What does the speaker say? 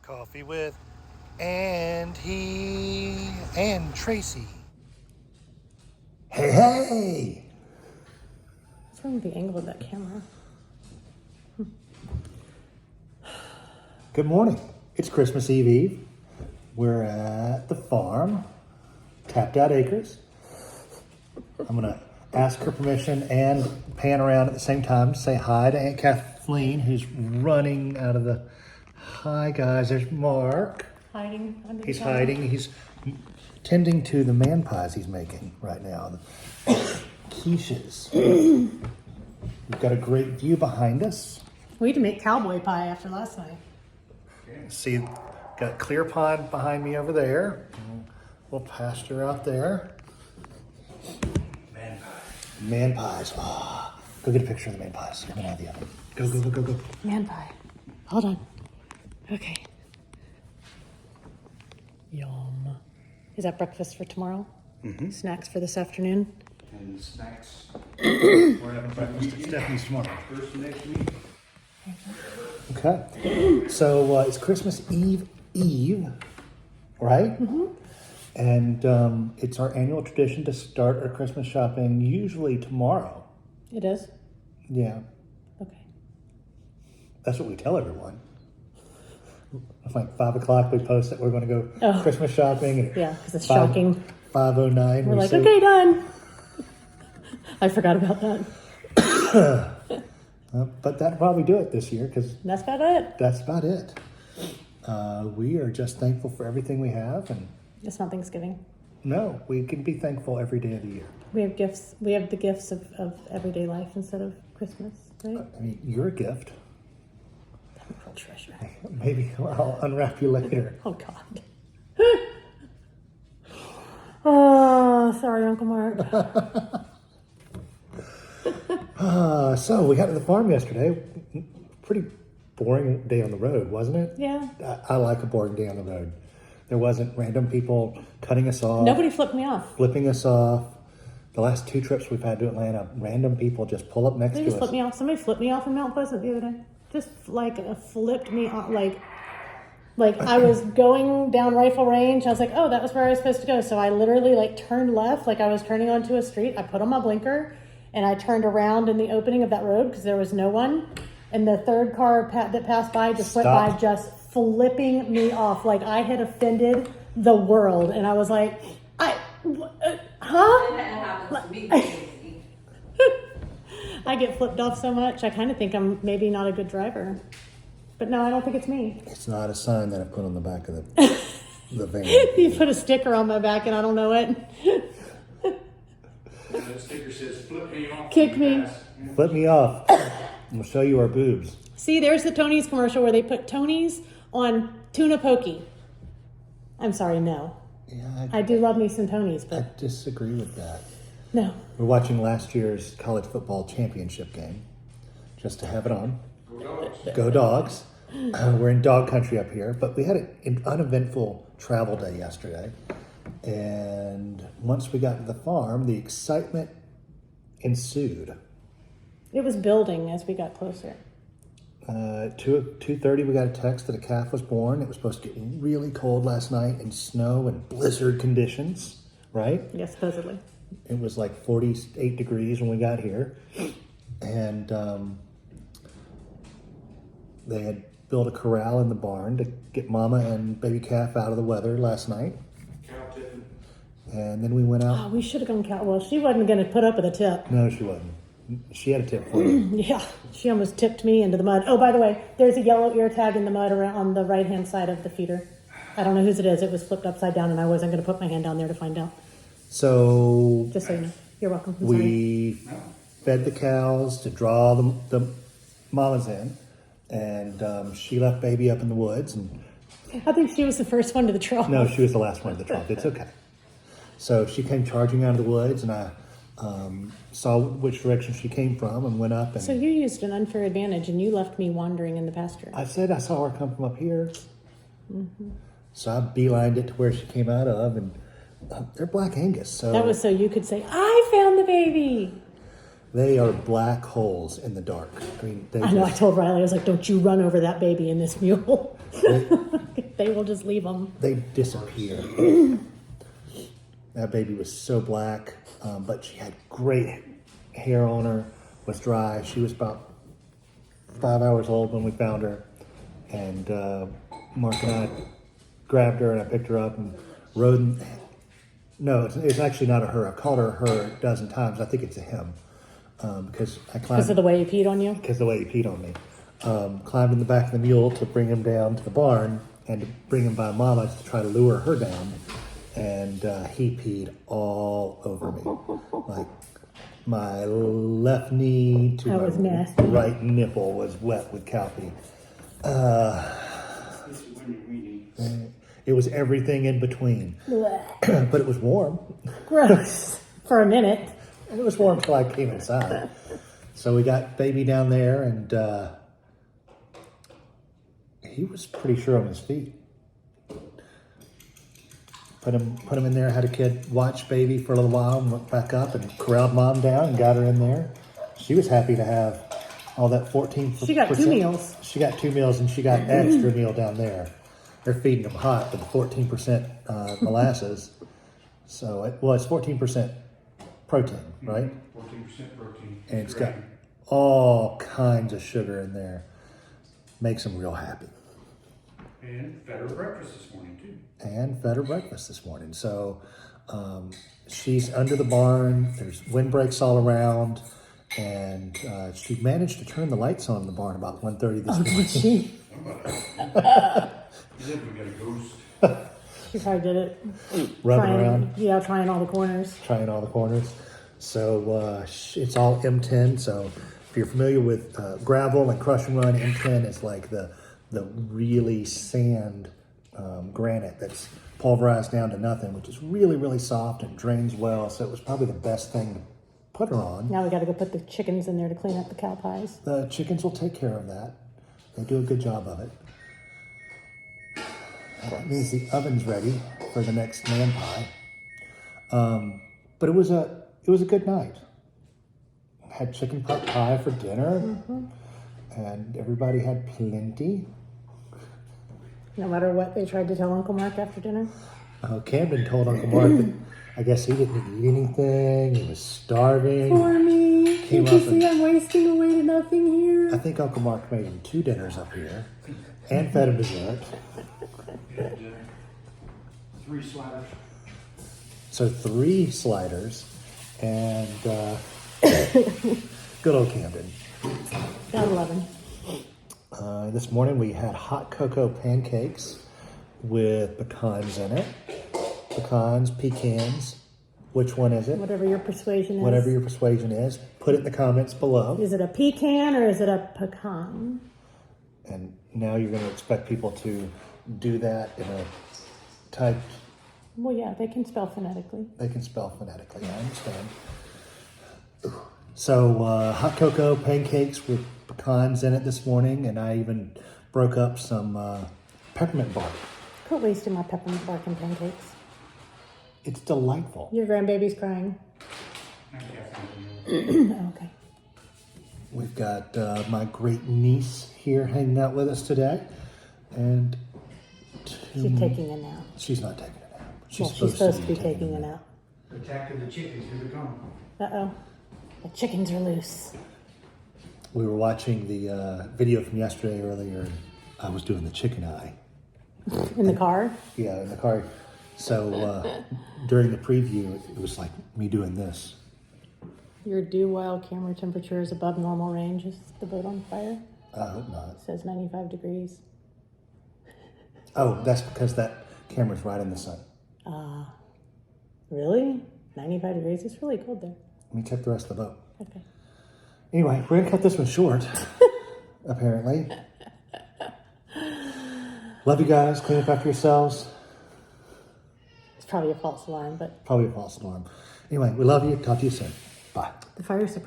Coffee with Andy and Tracy. Hey, hey! What's wrong with the angle of that camera? Good morning. It's Christmas Eve. We're at the farm, Tapped Out Acres. I'm gonna ask her permission and pan around at the same time to say hi to Aunt Kathleen, who's running out of the... Hi guys, there's Mark. Hiding under the He's camera. hiding. He's tending to the man pies he's making right now. The quiches. We've got a great view behind us. We had to make cowboy pie after last night. See, got a clear pond behind me over there. Little pasture out there. Man pie. Man pies. Oh, go get a picture of the man pies. Coming out of the oven. Go, go, go, go, go. Man pie. Hold on. Okay. Yum. Is that breakfast for tomorrow? Mm-hmm. Snacks for this afternoon? And snacks We're having breakfast at Stephanie's tomorrow. first next week. Okay. So it's Christmas Eve, right? Mm-hmm. And it's our annual tradition to start our Christmas shopping usually tomorrow. It is? Yeah, Okay. that's what we tell everyone. It's like 5 o'clock we post that we're going to go Christmas shopping. And Yeah, because it's shocking. 5:09. We're like, okay, done. I forgot about that. But that'll probably do it this year because That's about it. that's about it. We are just thankful for everything we have. And It's not Thanksgiving. no, we can be thankful every day of the year. We have gifts. We have the gifts of everyday life instead of Christmas, right? I mean, you're a gift. Pearl treasure. Maybe I'll unwrap you later. Oh, God. Oh, sorry, Uncle Mark. So we got to the farm yesterday. Pretty boring day on the road, wasn't it? Yeah. I like a boring day on the road. There wasn't random people cutting us off, Nobody flipped me off. flipping us off. The last 2 trips we've had to Atlanta, random people just pull up next They to just us. flipped me off. Somebody flipped me off in Mount Pleasant the other day. Just like flipped me off. Like I was going down rifle range. I was like, oh, that was where I was supposed to go. So I literally turned left, like I was turning onto a street. I put on my blinker and I turned around in the opening of that road because there was no one. And the third car that passed by just went by, Stopped. just flipping me off like I had offended the world. And I was like, huh? That happens to me. I get flipped off so much. I kind of think I'm maybe not a good driver. But no, I don't think it's me. It's not a sign that I put on the back of the van. You put a sticker on my back and I don't know it. That sticker says flip me off. Kick me. Flip me off. We'll show you our boobs. See, there's the Tony's commercial where they put Tony's on tuna pokey. I'm sorry, no. Yeah, I do love me some Tony's, I but disagree with that. no. We're watching last year's college football championship game, just to have it on. Go dogs. Go dogs. We're in dog country up here, but we had an uneventful travel day yesterday. And once we got to the farm, the excitement ensued. It was building as we got closer. 2:30, we got a text that a calf was born. It was supposed to get really cold last night and snow and blizzard conditions, right? Yes, supposedly. It was like 48 degrees when we got here. And they had built a corral in the barn to get mama and baby calf out of the weather last night. Cow tipping. And then we went out. Oh, we should have gone cow. Well, she wasn't going to put up with a tip. No, she wasn't. She had a tip for you. Yeah, she almost tipped me into the mud. Oh, by the way, there's a yellow ear tag in the mud around on the right-hand side of the feeder. I don't know whose it is. It was flipped upside down, and I wasn't going to put my hand down there to find out. So Just so you know. You're welcome. I'm sorry. we fed the cows to draw the mamas in. And she left baby up in the woods. And I think she was the first one to the trough. no, she was the last one to the trough. It's okay. So she came charging out of the woods, and I saw which direction she came from and went up. And So you used an unfair advantage, and you left me wandering in the pasture. I said I saw her come from up here. Mm-hmm. So I beelined it to where she came out of, and they're Black Angus. So That was so you could say, I found the baby. They are black holes in the dark. I mean, I know. I told Riley, I was like, "Don't you run over that baby in this mule. They will just leave them." they disappear. That baby was so black, but she had great hair on her. Was dry. She was about 5 hours old when we found her, and Mark and I grabbed her and I picked her up and rode. No, it's actually not a her. I've called her a dozen times. I think it's a him. Because I climbed. Because of the way he peed on you? Because of the way he peed on me. Climbed in the back of the mule to bring him down to the barn and to bring him by Mama to try to lure her down. And he peed all over me. Like my left knee to That was my nasty. right nipple was wet with cow pee. This is when you're weaning. It was everything in between. Blech. But it was warm. Gross. For a minute. It was warm until I came inside. So we got baby down there, and he was pretty sure on his feet. Put him in there, had a kid watch baby for a little while, and went back up and corralled Mom down and got her in there. She was happy to have all that 14%. She got 2 meals. She got 2 meals, and she got extra meal down there. They're feeding them hot with 14% molasses. So it's 14% protein, right? 14% protein. And it's got all kinds of sugar in there. Makes them real happy. And fed her breakfast this morning too. And fed her breakfast this morning. So she's under the barn. There's windbreaks all around. And she managed to turn the lights on in the barn about 1:30 this morning. Did she? You said we got a ghost. She probably did it. Rubbing around. Yeah, trying all the corners. Trying all the corners. So it's all M10. So if you're familiar with gravel and crush and run, M10 is like the really sand granite that's pulverized down to nothing, which is really, really soft and drains well. So it was probably the best thing to put her on. Now we got to go put the chickens in there to clean up the cow pies. The chickens will take care of that. They do a good job of it. That means the oven's ready for the next man pie. But it was a good night. Had chicken pot pie for dinner, and everybody had plenty. No matter what they tried to tell Uncle Mark after dinner. Camden told Uncle Mark that I guess he didn't eat anything. He was starving. Poor me. Came Can't you up and- see I'm wasting away to nothing here? I think Uncle Mark made him 2 dinners up here and fed him dessert. And 3 sliders. So 3 sliders and good old Camden. Got 11. This morning we had hot cocoa pancakes with pecans in it. Pecans. Which one is it? Whatever your persuasion is. Whatever your persuasion is. Put it in the comments below. Is it a pecan or is it a pecan? And now you're going to expect people to do that in a typed. Well, yeah, they can spell phonetically. They can spell phonetically, I understand. So, hot cocoa pancakes with pecans in it this morning, and I even broke up some peppermint bark. Quit wasting my peppermint bark and pancakes. It's delightful. Your grandbaby's crying. I can't find Oh, okay. We've got my great niece here hanging out with us today, and She's taking a nap. she's not taking a nap. Well, she's supposed to be taking a nap. Attacking the chickens. Here they come. Uh-oh. The chickens are loose. We were watching the video from yesterday earlier, and I was doing the chicken eye. In the car? Yeah, in the car. So during the preview, it was like me doing this. Your do while camera temperature is above normal range. Is the boat on fire? I hope not. It says 95 degrees. Oh, that's because that camera's right in the sun. Really? 95 degrees? It's really cold there. Let me check the rest of the boat. Okay. Anyway, we're gonna cut this one short, apparently. Love you guys. Clean up after yourselves. It's probably a false alarm, but Probably a false alarm. Anyway, we love you. Talk to you soon. Bye. the fire surprise.